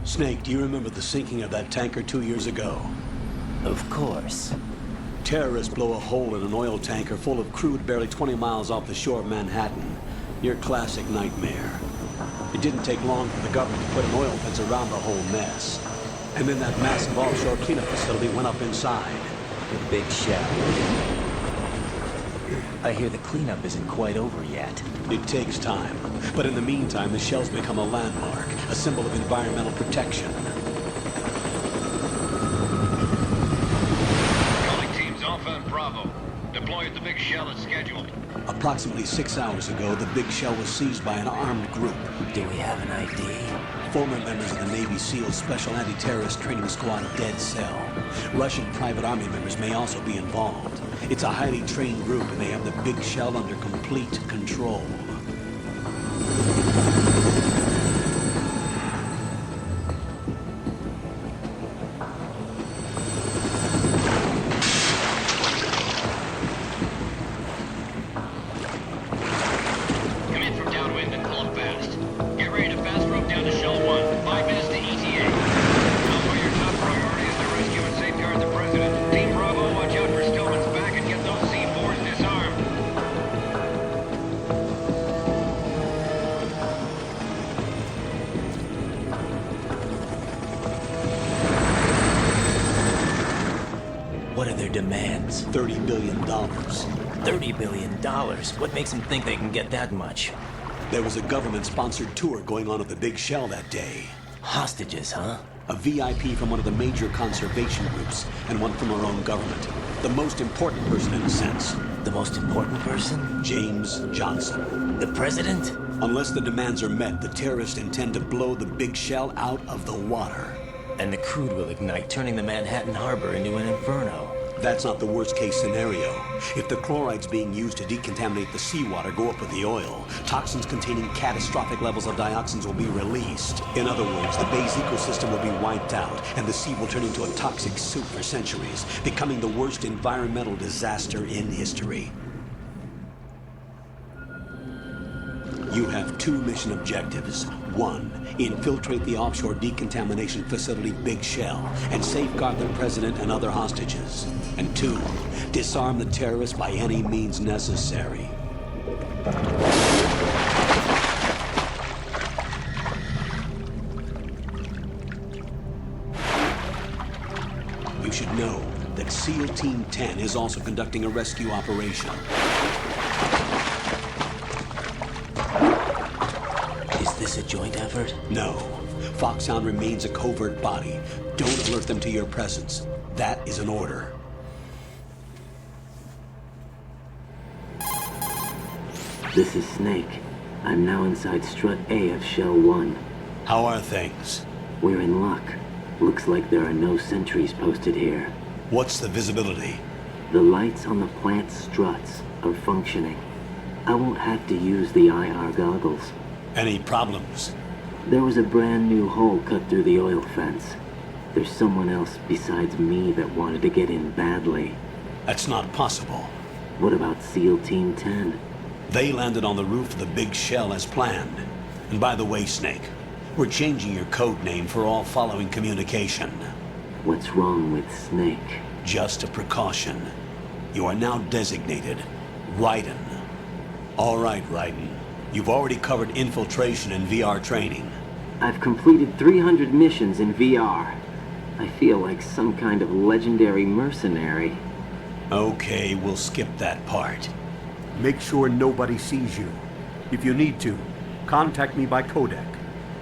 Snake, do you remember the sinking of that tanker 2 years ago? Of course. Terrorists blow a hole in an oil tanker full of crude barely 20 miles off the shore of Manhattan. Your classic nightmare. It didn't take long for the government to put an oil fence around the whole mess. And then that massive offshore cleanup facility went up inside. The big shell. I hear the cleanup isn't quite over yet. It takes time. But in the meantime, the shell's become a landmark, a symbol of environmental protection. Calling teams Alpha and Bravo. Deploy at the big shell as scheduled. Approximately 6 hours ago, the big shell was seized by an armed group. Do we have an ID? Former members of the Navy SEAL Special Anti-Terrorist Training Squad Dead Cell. Russian private army members may also be involved. It's a highly trained group, and they have the big shell under complete control. Come in from downwind and pull up fast. Get ready to fast rope down to Shell 1. 5 minutes to ETA. Alpha, your top priority is to rescue and safeguard the President. Team Bravo, watch out for Stillman's back and get those C4s disarmed. What are their demands? $30 billion. $30 billion? What makes them think they can get that much? There was a government-sponsored tour going on at the big shell that day. Hostages, huh? A VIP from one of the major conservation groups, and one from our own government. The most important person in a sense. The most important person? James Johnson. The president? Unless the demands are met, the terrorists intend to blow the big shell out of the water. And the crude will ignite, turning the Manhattan Harbor into an inferno. That's not the worst-case scenario. If the chlorides being used to decontaminate the seawater go up with the oil, toxins containing catastrophic levels of dioxins will be released. In other words, the bay's ecosystem will be wiped out, and the sea will turn into a toxic soup for centuries, becoming the worst environmental disaster in history. You have 2 mission objectives. 1, infiltrate the offshore decontamination facility Big Shell and safeguard the president and other hostages. And 2, disarm the terrorists by any means necessary. You should know that SEAL Team 10 is also conducting a rescue operation. Is this a joint effort? No. Foxhound remains a covert body. Don't alert them to your presence. That is an order. This is Snake. I'm now inside Strut A of Shell 1. How are things? We're in luck. Looks like there are no sentries posted here. What's the visibility? The lights on the plant struts are functioning. I won't have to use the IR goggles. Any problems? There was a brand new hole cut through the oil fence. There's someone else besides me that wanted to get in badly. That's not possible. What about SEAL Team 10? They landed on the roof of the Big Shell as planned. And by the way, Snake, we're changing your code name for all following communication. What's wrong with Snake? Just a precaution. You are now designated Raiden. All right, Raiden. You've already covered infiltration and VR training. I've completed 300 missions in VR. I feel like some kind of legendary mercenary. Okay, we'll skip that part. Make sure nobody sees you. If you need to, contact me by codec.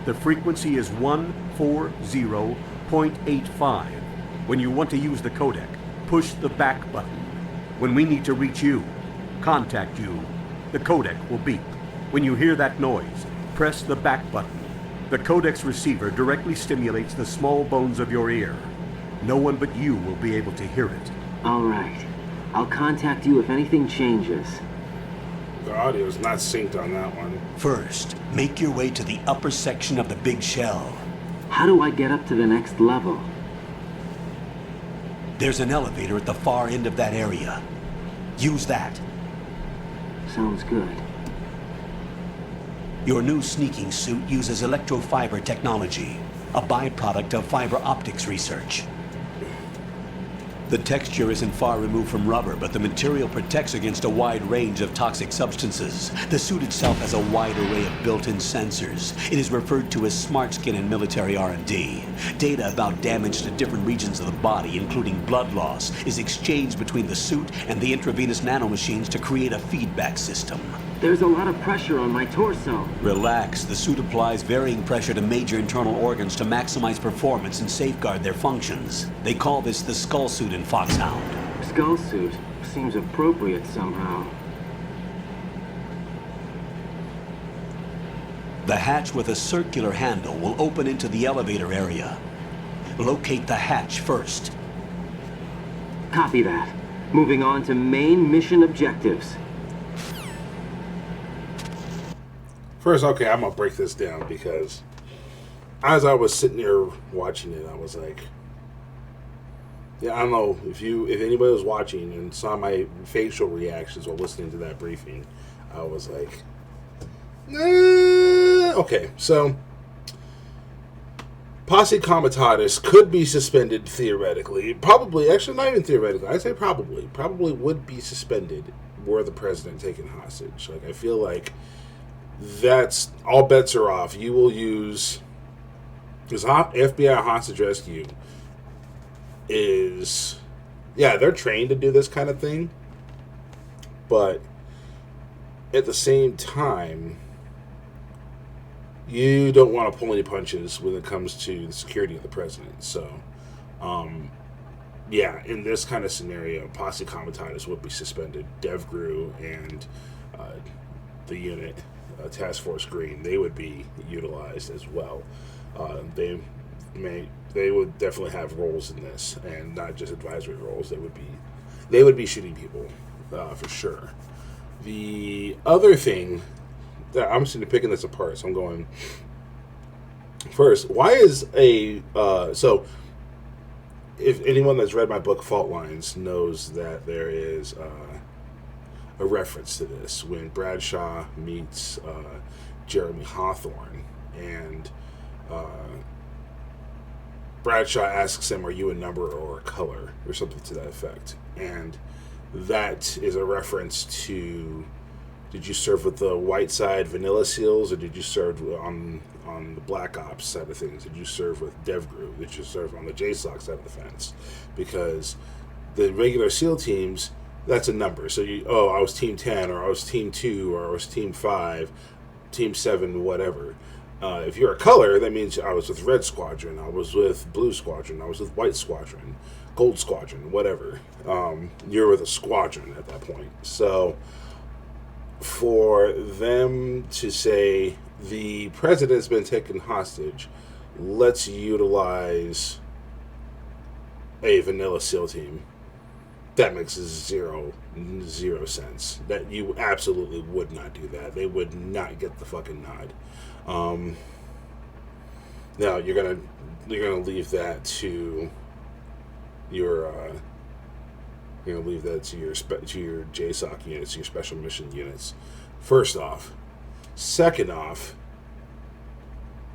The frequency is 140.85. When you want to use the codec, push the back button. When we need to reach you, contact you, the codec will beep. When you hear that noise, press the back button. The codec's receiver directly stimulates the small bones of your ear. No one but you will be able to hear it. All right. I'll contact you if anything changes. The audio's not synced on that one. First, make your way to the upper section of the Big Shell. How do I get up to the next level? There's an elevator at the far end of that area. Use that. Sounds good. Your new sneaking suit uses electrofiber technology. a byproduct of fiber optics research. The texture isn't far removed from rubber, but the material protects against a wide range of toxic substances. The suit itself has a wide array of built-in sensors. It is referred to as smart skin in military R&D. Data about damage to different regions of the body, including blood loss, is exchanged between the suit and the intravenous nanomachines to create a feedback system. There's a lot of pressure on my torso. Relax. The suit applies varying pressure to major internal organs to maximize performance and safeguard their functions. They call this the skull suit in Foxhound. Skull suit seems appropriate somehow. The hatch with a circular handle will open into the elevator area. Locate the hatch first. Copy that. Moving on to main mission objectives. First, okay, I'm gonna break this down because as I was sitting there watching it, I was like, yeah, I don't know if anybody was watching and saw my facial reactions while listening to that briefing, I was like, okay, so Posse Comitatus could be suspended theoretically. Probably, actually not even theoretically, I'd say probably would be suspended were the president taken hostage. Like, I feel like that's all bets are off. You will use because FBI hostage rescue is, yeah, they're trained to do this kind of thing, but at the same time, you don't want to pull any punches when it comes to the security of the president. So, yeah, in this kind of scenario, Posse Comitatus would be suspended. DevGru and the unit, Task Force Green, they would be utilized as well. They would definitely have roles in this, and not just advisory roles. They would be shooting people for sure. The other thing that I'm sitting picking this apart, so I'm going first. Why is so? If anyone that's read my book Fault Lines knows that there is a reference to this when Bradshaw meets Jeremy Hawthorne, and Bradshaw asks him, "Are you a number or a color?" or something to that effect, and that is a reference to, did you serve with the white side Vanilla SEALs, or did you serve on the Black Ops side of things? Did you serve with DevGru? Did you serve on the JSOC side of the fence? Because the regular SEAL teams, that's a number. So I was Team 10, or I was Team 2, or I was Team 5, Team 7, whatever. If you're a color, that means I was with Red Squadron, I was with Blue Squadron, I was with White Squadron, Gold Squadron, whatever. You're with a squadron at that point. So for them to say the president's been taken hostage, let's utilize a Vanilla SEAL team, that makes zero sense. That you absolutely would not do that. They would not get the fucking nod. Now you're gonna leave that to your to your JSOC units, your special mission units. First off. Second off,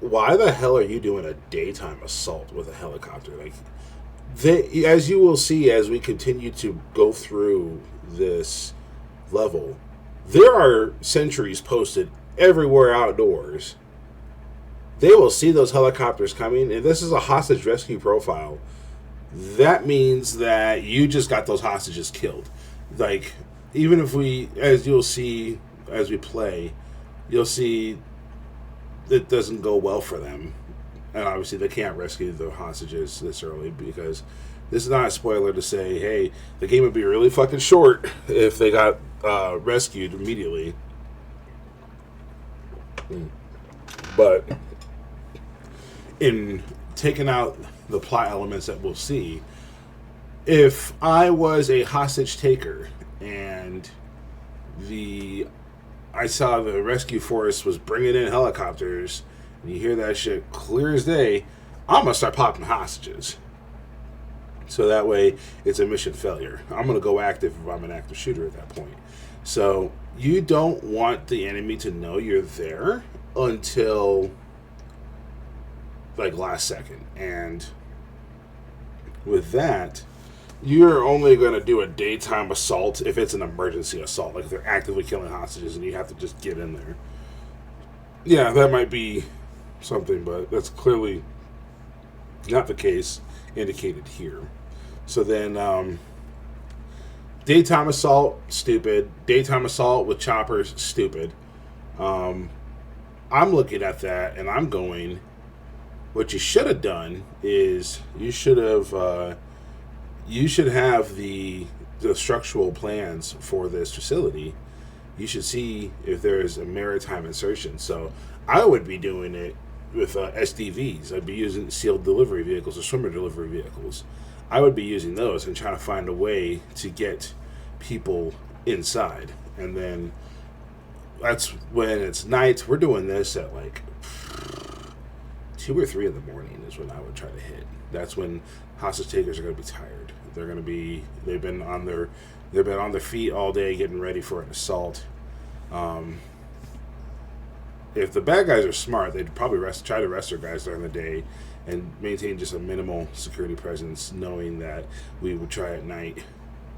why the hell are you doing a daytime assault with a helicopter? Like, as you will see as we continue to go through this level, there are sentries posted everywhere outdoors. They will see those helicopters coming, and this is a hostage rescue profile. That means that you just got those hostages killed. Like, even if as you'll see as we play, you'll see it doesn't go well for them. And obviously they can't rescue the hostages this early, because this is not a spoiler to say, hey, the game would be really fucking short if they got rescued immediately. But in taking out the plot elements that we'll see, if I was a hostage taker and I saw the rescue force was bringing in helicopters, and you hear that shit clear as day, I'm going to start popping hostages. So that way, it's a mission failure. I'm going to go active if I'm an active shooter at that point. So you don't want the enemy to know you're there until like last second. And with that, you're only going to do a daytime assault if it's an emergency assault, like if they're actively killing hostages and you have to just get in there. Yeah, that might be something, but that's clearly not the case indicated here. So then, daytime assault, stupid. Daytime assault with choppers, stupid. I'm looking at that and I'm going, what you should have done is you should have the structural plans for this facility. You should see if there's a maritime insertion. So I would be doing it with SDVs. I'd be using sealed delivery vehicles or swimmer delivery vehicles. I would be using those and trying to find a way to get people inside. And then that's when it's night. We're doing this at like 2 or 3 in the morning is when I would try to hit. That's when hostage takers are going to be tired. They've been on their feet all day getting ready for an assault. If the bad guys are smart, they'd probably try to rest their guys during the day and maintain just a minimal security presence, knowing that we would try at night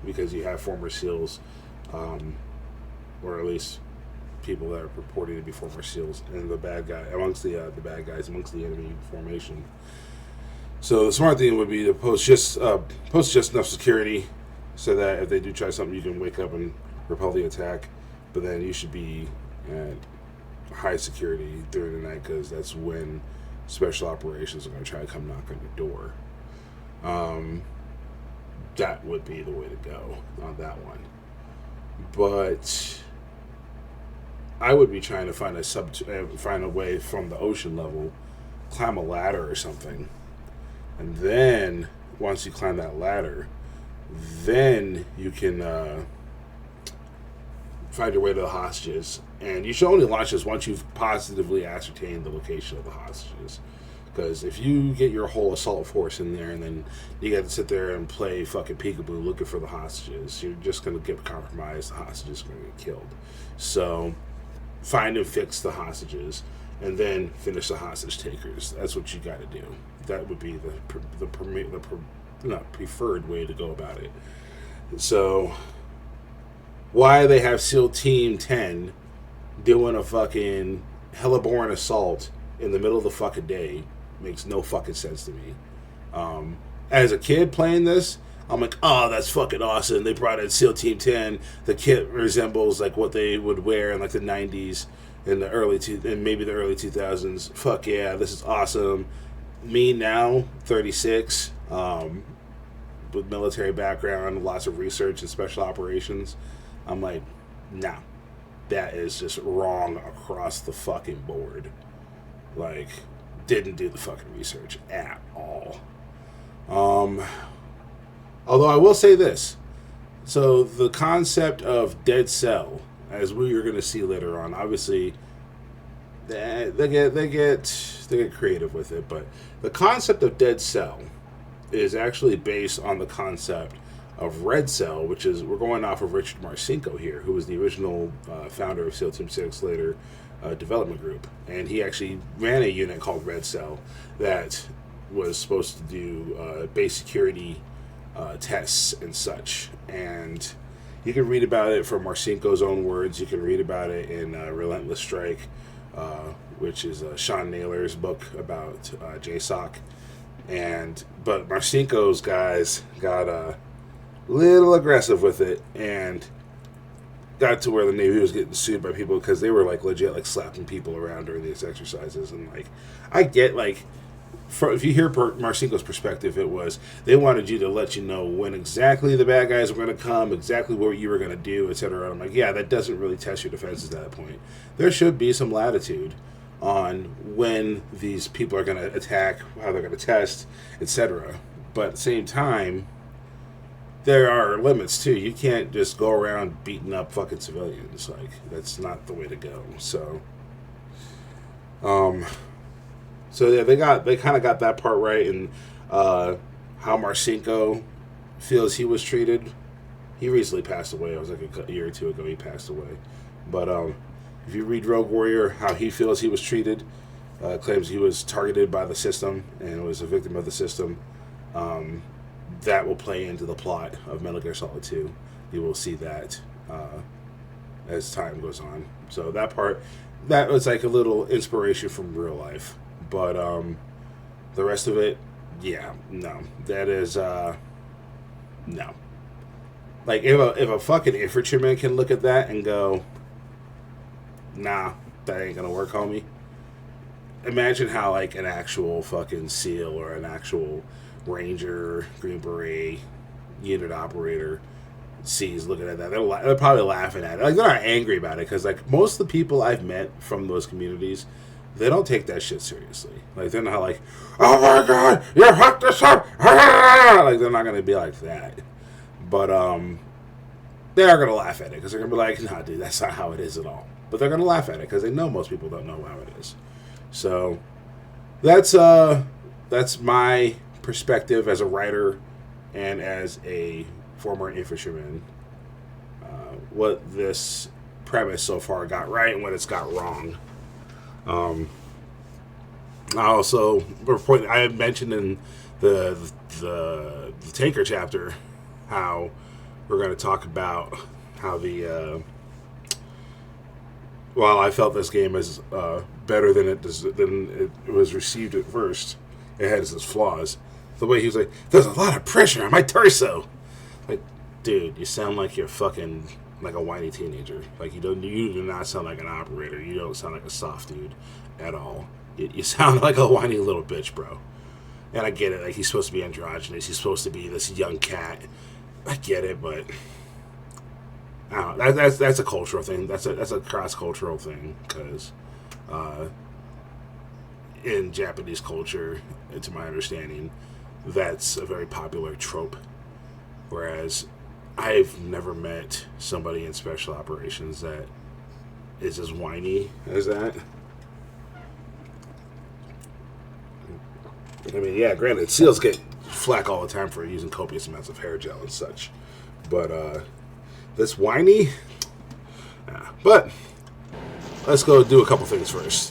because you have former SEALs, or at least people that are purporting to be former SEALs, and the bad guy amongst the bad guys amongst the enemy formation. So the smart thing would be to post just enough security so that if they do try something, you can wake up and repel the attack. But then you should be at high security during the night because that's when special operations are going to try to come knock on your door. That would be the way to go on that one. But I would be trying to find a way from the ocean level, climb a ladder or something. And then, once you climb that ladder, then you can find your way to the hostages. And you should only launch this once you've positively ascertained the location of the hostages. Because if you get your whole assault force in there and then you got to sit there and play fucking peekaboo looking for the hostages, you're just going to get compromised. The hostages are going to get killed. So, find and fix the hostages. And then finish the hostage takers. That's what you got to do. That would be the preferred way to go about it. So, why they have SEAL Team 10 doing a fucking heliborne assault in the middle of the fucking day makes no fucking sense to me. As a kid playing this, I'm like, oh, that's fucking awesome. They brought in SEAL Team 10. The kit resembles like what they would wear in like the 90s. In the early maybe the early 2000s. Fuck yeah, this is awesome. Me now, 36, with military background, lots of research and special operations. I'm like, nah, that is just wrong across the fucking board. Like, didn't do the fucking research at all. Although I will say this. So the concept of dead cell, as we are going to see later on, obviously they get creative with it, but the concept of dead cell is actually based on the concept of red cell, which is, we're going off of Richard Marcinko here, who was the original founder of SEAL Team 6, later development group, and he actually ran a unit called Red Cell that was supposed to do base security tests and such. And you can read about it from Marcinko's own words. You can read about it in Relentless Strike, which is Sean Naylor's book about JSOC. But Marcinko's guys got a little aggressive with it and got to where the Navy was getting sued by people because they were like legit like slapping people around during these exercises. And like, I get like, if you hear Marcinko's perspective, it was they wanted you to let you know when exactly the bad guys were going to come, exactly what you were going to do, etc. I'm like, yeah, that doesn't really test your defenses at that point. There should be some latitude on when these people are going to attack, how they're going to test, etc. But at the same time, there are limits too. You can't just go around beating up fucking civilians. Like, that's not the way to go. So yeah, they kind of got that part right, and how Marcinko feels he was treated. He recently passed away. It was like a year or two ago he passed away. But if you read Rogue Warrior, how he feels he was treated, claims he was targeted by the system and was a victim of the system. That will play into the plot of Metal Gear Solid 2. You will see that as time goes on. So that part, that was like a little inspiration from real life. But the rest of it, yeah, no. That is, no. Like, if a fucking infantryman can look at that and go, nah, that ain't gonna work, homie. Imagine how, like, an actual fucking SEAL or an actual Ranger, Green Beret, unit operator sees looking at that. They're probably laughing at it. Like, they're not angry about it, because, like, most of the people I've met from those communities, they don't take that shit seriously. Like, they're not like, oh my god, you fucked this up! Like, they're not gonna be like that. But, they are gonna laugh at it, because they're gonna be like, nah, dude, that's not how it is at all. But they're gonna laugh at it, because they know most people don't know how it is. So, that's my perspective as a writer and as a former infantryman. What this premise so far got right and what it's got wrong. I also I had mentioned in the Tanker chapter how we're going to talk about how the while I felt this game is better than it was received at first, it has its flaws. The way he was like, there's a lot of pressure on my torso. Like, dude, you sound like you're fucking like a whiny teenager. Like, you do not sound like an operator. You don't sound like a soft dude at all. You sound like a whiny little bitch, bro. And I get it. Like, he's supposed to be androgynous. He's supposed to be this young cat. I get it, but I don't know. That's a cultural thing. That's a cross-cultural thing, because in Japanese culture, to my understanding, that's a very popular trope. Whereas I've never met somebody in special operations that is as whiny as that. I mean, yeah, granted, SEALs get flack all the time for using copious amounts of hair gel and such. But this whiny? Nah. But let's go do a couple things first.